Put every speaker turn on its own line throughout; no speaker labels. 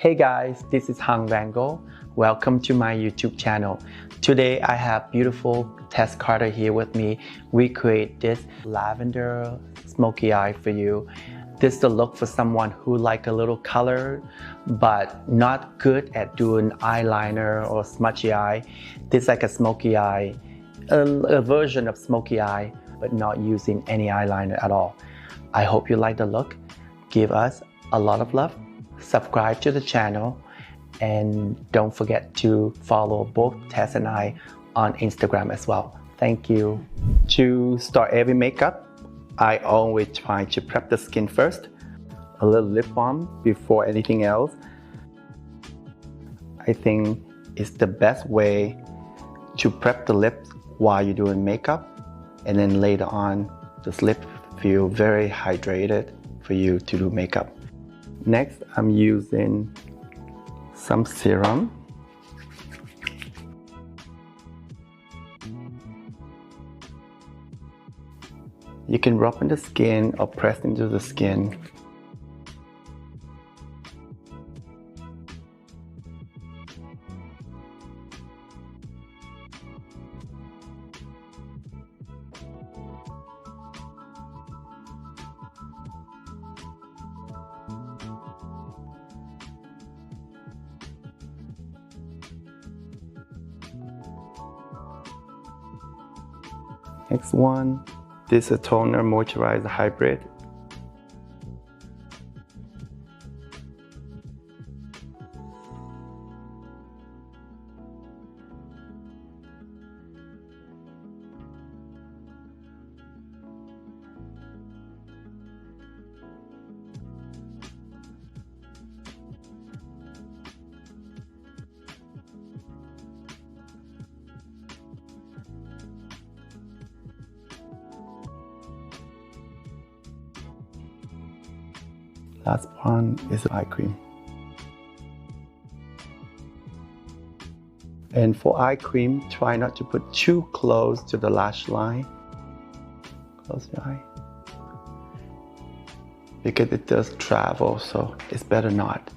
Hey guys, this is Hung Vanngo. Welcome to my YouTube channel. Today I have beautiful Tess Carter here with me. We create this lavender smoky eye for you. This is the look for someone who like a little color but not good at doing eyeliner or smudgy eye. This is like a smoky eye, a version of smoky eye, but not using any eyeliner at all. I hope you like the look. Give us a lot of love. Subscribe to the channel and don't forget to follow both Tess and I on Instagram as well. Thank you. To start every makeup, I always try to prep the skin first. A little lip balm before anything else. I think it's the best way to prep the lips while you're doing makeup, and then later on the lips feel very hydrated for you to do makeup. Next, I'm using some serum. You can rub on the skin or press into the skin. Next one, this is a toner moisturizer hybrid. Last one is eye cream. And for eye cream, try not to put too close to the lash line. Close your eye. Because it does travel, so it's better not.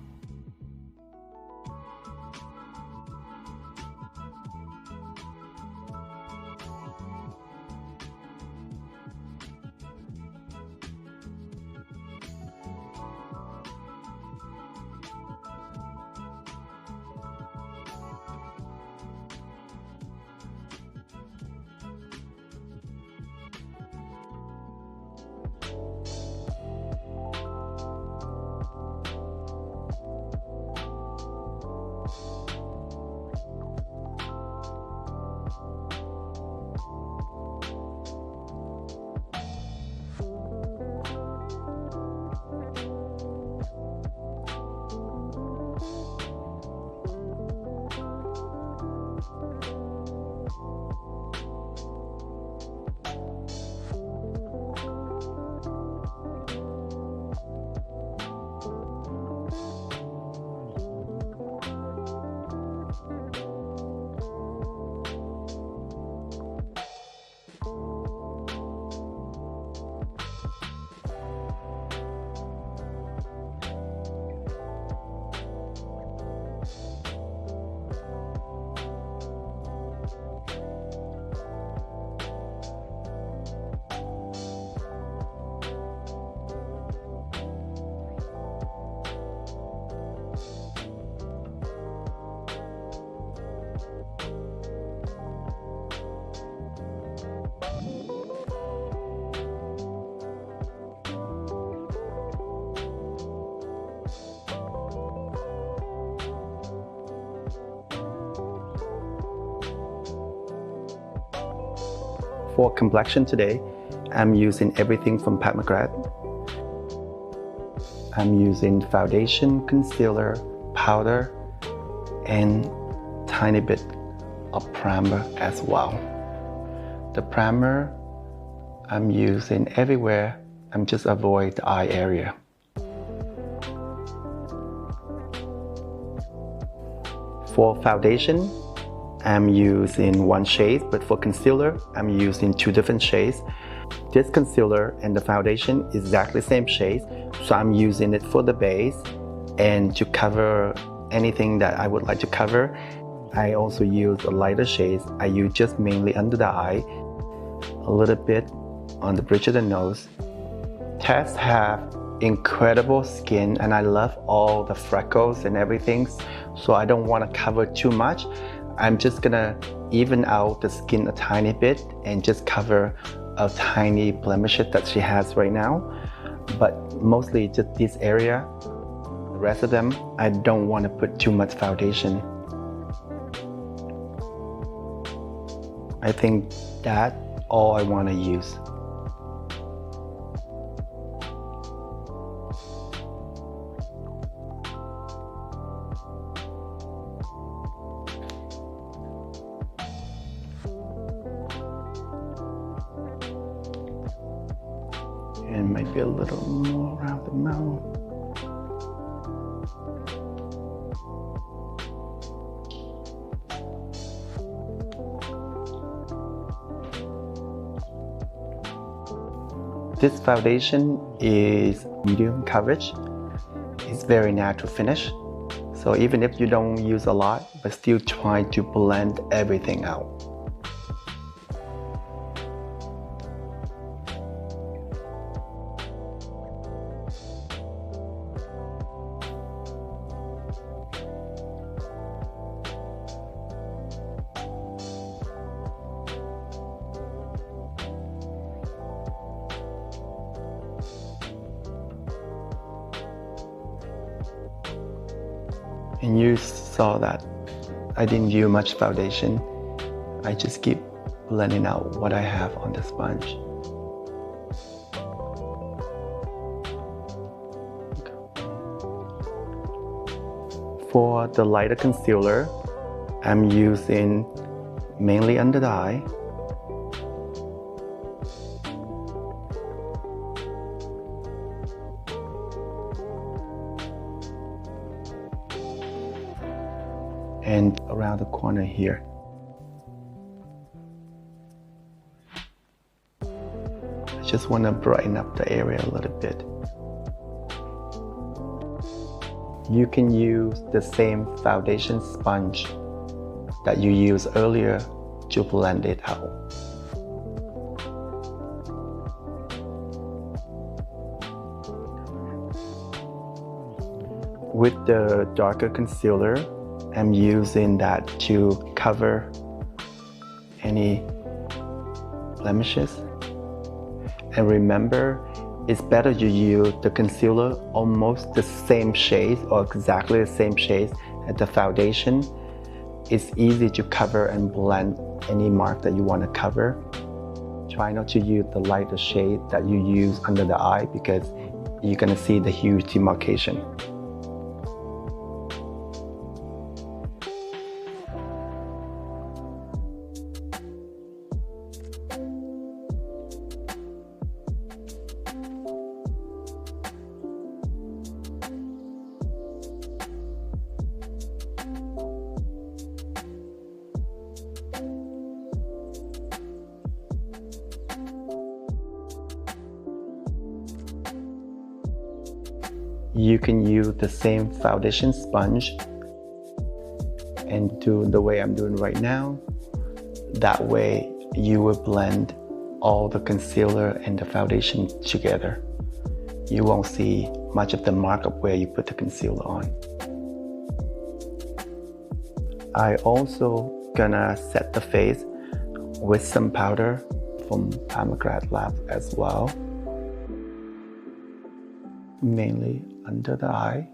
For complexion today, I'm using everything from Pat McGrath. I'm using foundation, concealer, powder, and tiny bit of primer as well. The primer I'm using everywhere. I'm just avoid the eye area. For foundation, I'm using one shade, but for concealer, I'm using two different shades. This concealer and the foundation is exactly the same shade, so I'm using it for the base And to cover anything that I would like to cover, I also use a lighter shades. I use just mainly under the eye, a little bit on the bridge of the nose. Tess have incredible skin and I love all the freckles and everything, so I don't want to cover too much. I'm just gonna even out the skin a tiny bit and just cover a tiny blemishes that she has right now, but mostly just this area. The rest of them, I don't want to put too much foundation. I think that's all I want to use. And maybe a little more around the mouth. This foundation is medium coverage. It's very natural finish. So even if you don't use a lot, but still try to blend everything out. And you saw that I didn't use much foundation. I just keep blending out what I have on the sponge. For the lighter concealer, I'm using mainly under the eye. And around the corner here. I just want to brighten up the area a little bit. You can use the same foundation sponge that you used earlier to blend it out. With the darker concealer, I'm using that to cover any blemishes. And remember, it's better you use the concealer almost the same shade or exactly the same shade as the foundation. It's easy to cover and blend any mark that you want to cover. Try not to use the lighter shade that you use under the eye because you're going to see the huge demarcation. You can use the same foundation sponge and do the way I'm doing right now. That way you will blend all the concealer and the foundation together. You won't see much of the mark of where you put the concealer on. I also gonna set the face with some powder from Pomegranate Lab as well. Mainly under the eye,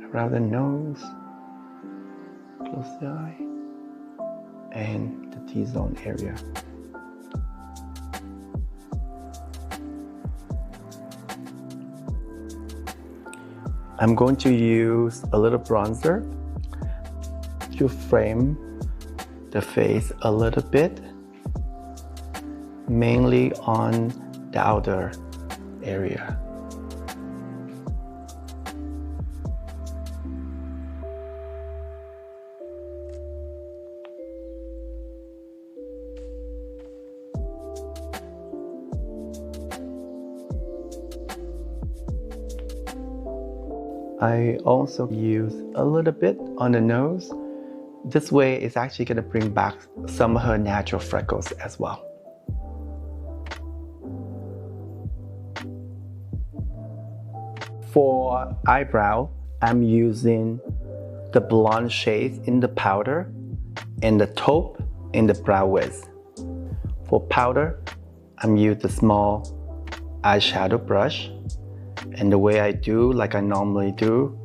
around the nose, close the eye, and the T-zone area. I'm going to use a little bronzer to frame the face a little bit, mainly on the outer area. I also use a little bit on the nose. This way it's actually going to bring back some of her natural freckles as well. For eyebrow, I'm using the blonde shades in the powder and the taupe in the brow wiz. For powder, I'm using the small eyeshadow brush, and the way I do, like I normally do,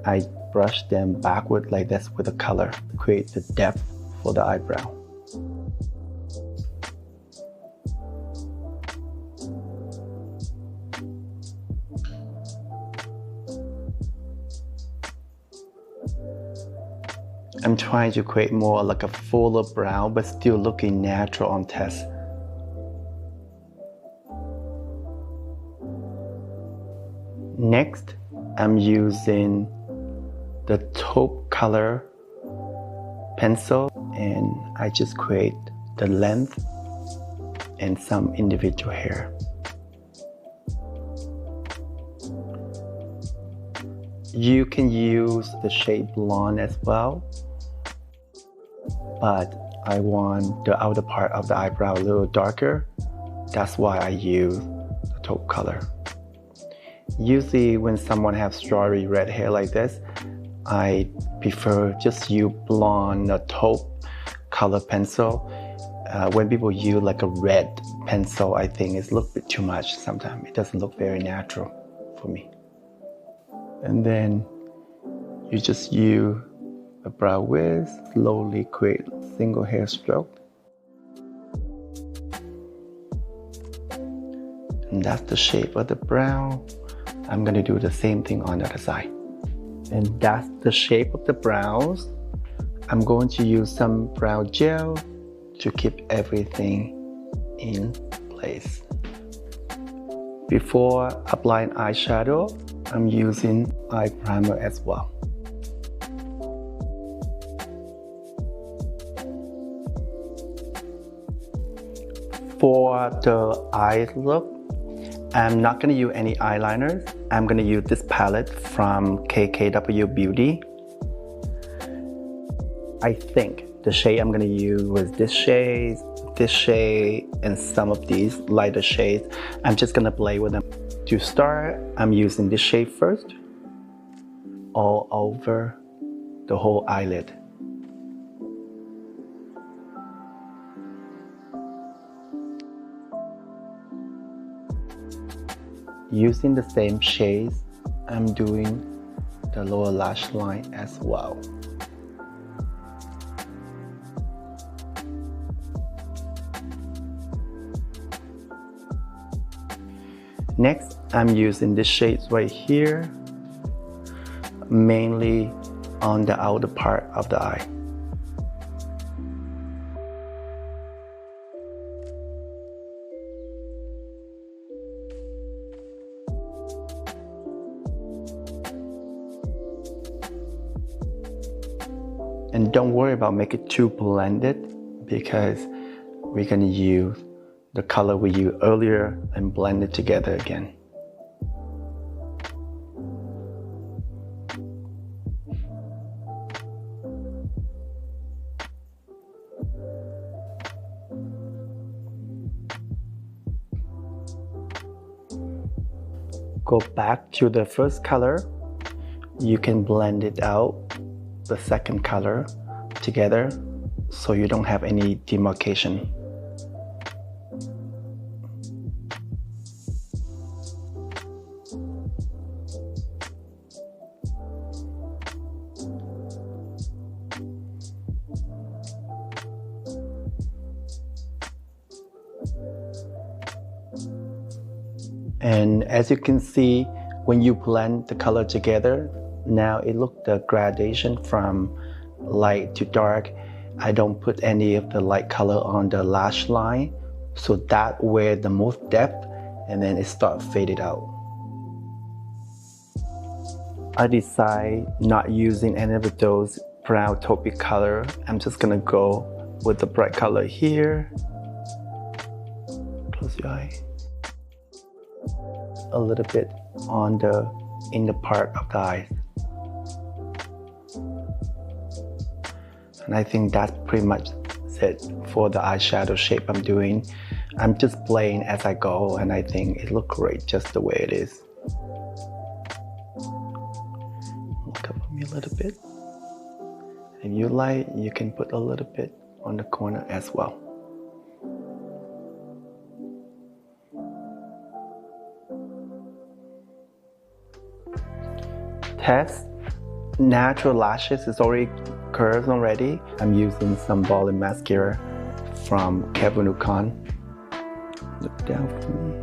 I brush them backward like this with a color to create the depth for the eyebrow. I'm trying to create more like a fuller brow, but still looking natural on test. Next, I'm using the taupe color pencil, and I just create the length and some individual hair. You can use the shade blonde as well, but I want the outer part of the eyebrow a little darker. That's why I use the taupe color. Usually when someone has strawberry red hair like this, I prefer just use blonde or taupe color pencil. When people use like a red pencil, I think it's a little bit too much sometimes. It doesn't look very natural for me. And then you just use a brow wiz, slowly create a single hair stroke. And that's the shape of the brow. I'm gonna do the same thing on the other side. And that's the shape of the brows. I'm going to use some brow gel to keep everything in place. Before applying eyeshadow, I'm using eye primer as well. For the eye look, I'm not going to use any eyeliners. I'm going to use this palette from KKW Beauty. I think the shade I'm going to use was this shade, and some of these lighter shades. I'm just going to play with them. To start, I'm using this shade first, all over the whole eyelid. Using the same shades, I'm doing the lower lash line as well. Next, I'm using the shades right here, mainly on the outer part of the eye. And don't worry about making it too blended, because we're going to use the color we used earlier and blend it together again. Go back to the first color. You can blend it out, the second color together, so you don't have any demarcation. And as you can see, when you blend the color together, now it looks the gradation from light to dark. I don't put any of the light color on the lash line, so that where the most depth, and then it starts faded out. I decide not using any of those brown taupey color. I'm just gonna go with the bright color here. Close your eye. a little bit on the inner part of the eye. And I think that's pretty much it for the eyeshadow shape I'm doing. I'm just playing as I go, and I think it looks great just the way it is. Cover me a little bit. If you like, you can put a little bit on the corner as well. Test natural lashes is already curved already. I'm using some volume mascara from Vanngo. Look down for me.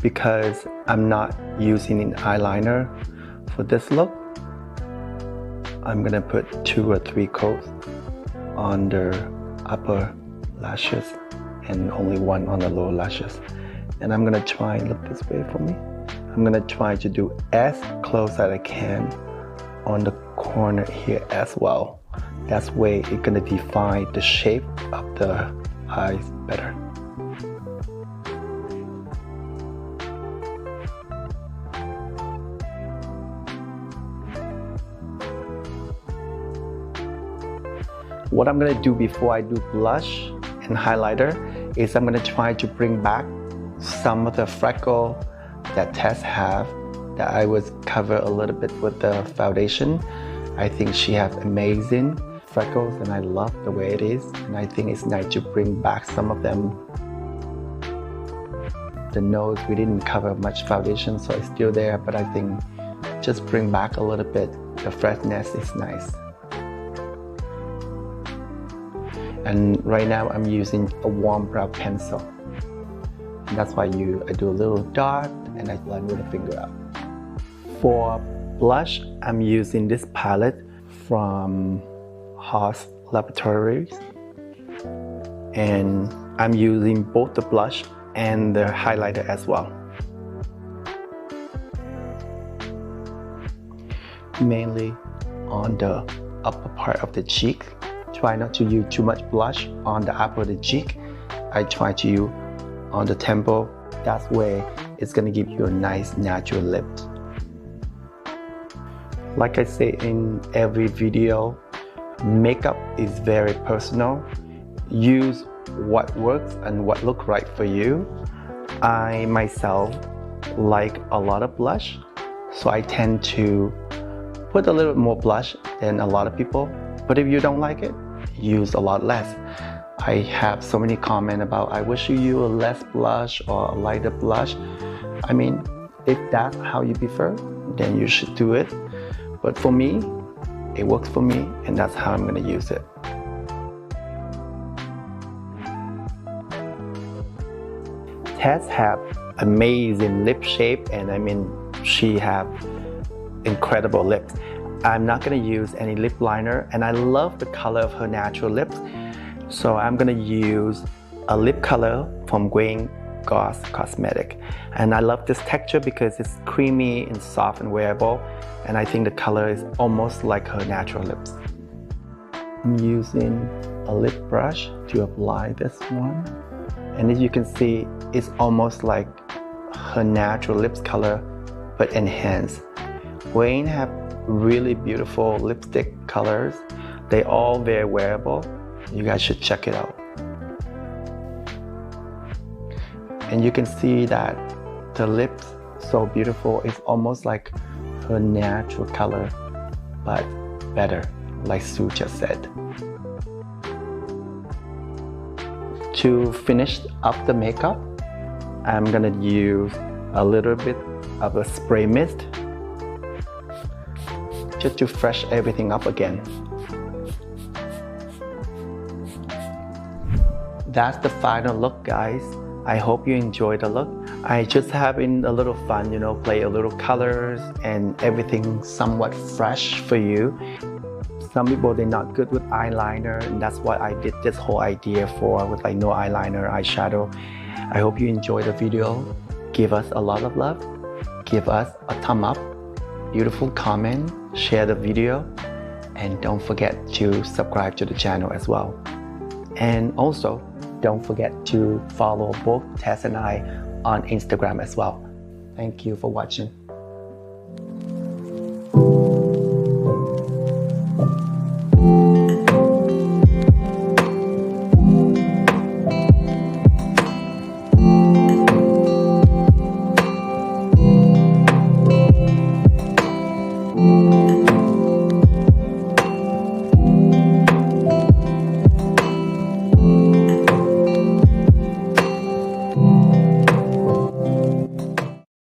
Because I'm not using an eyeliner for this look, I'm gonna put 2 or 3 coats on the upper lashes and only 1 on the lower lashes. And I'm gonna try and look this way for me. I'm gonna try to do as close as I can on the corner here as well. That way it's gonna define the shape of the eyes better. What I'm gonna do before I do blush and highlighter is I'm gonna try to bring back some of the freckle that Tess have that I was cover a little bit with the foundation. I think she has amazing freckles and I love the way it is, and I think it's nice to bring back some of them. The nose, we didn't cover much foundation, so it's still there, but I think just bring back a little bit. The freshness is nice. And right now I'm using a warm brown pencil. And that's why I do a little dot and I blend with a finger out. For blush, I'm using this palette from Hung Laboratories. And I'm using both the blush and the highlighter as well. Mainly on the upper part of the cheek. Try not to use too much blush on the upper of the cheek. I try to use on the temple. That way it's gonna give you a nice natural lip. Like I say in every video, makeup is very personal. Use what works and what looks right for you. I myself like a lot of blush, so I tend to put a little more blush than a lot of people. But if you don't like it, use a lot less. I have so many comments about I wish you use a less blush or a lighter blush. I mean, if that's how you prefer, then you should do it. But for me, it works for me, and that's how I'm gonna use it. Tess have amazing lip shape, and I mean, she have incredible lips. I'm not gonna use any lip liner, and I love the color of her natural lips. So I'm gonna use a lip color from Vanngo Cosmetic. And I love this texture because it's creamy and soft and wearable. And I think the color is almost like her natural lips. I'm using a lip brush to apply this one. And as you can see, it's almost like her natural lips color, but enhanced. Vanngo have really beautiful lipstick colors. They all very wearable. You guys should check it out. And you can see that the lips so beautiful. It's almost like her natural color, but better, like Sue just said. To finish up the makeup, I'm gonna use a little bit of a spray mist just to fresh everything up again. That's the final look, guys. I hope you enjoyed the look. I just having a little fun, you know, play a little colors and everything somewhat fresh for you. Some people, they're not good with eyeliner, and that's why I did this whole idea for with like no eyeliner, eyeshadow. I hope you enjoyed the video. Give us a lot of love. Give us a thumb up, beautiful comment, share the video, and don't forget to subscribe to the channel as well. And also, don't forget to follow both Tess and I on Instagram as well. Thank you for watching.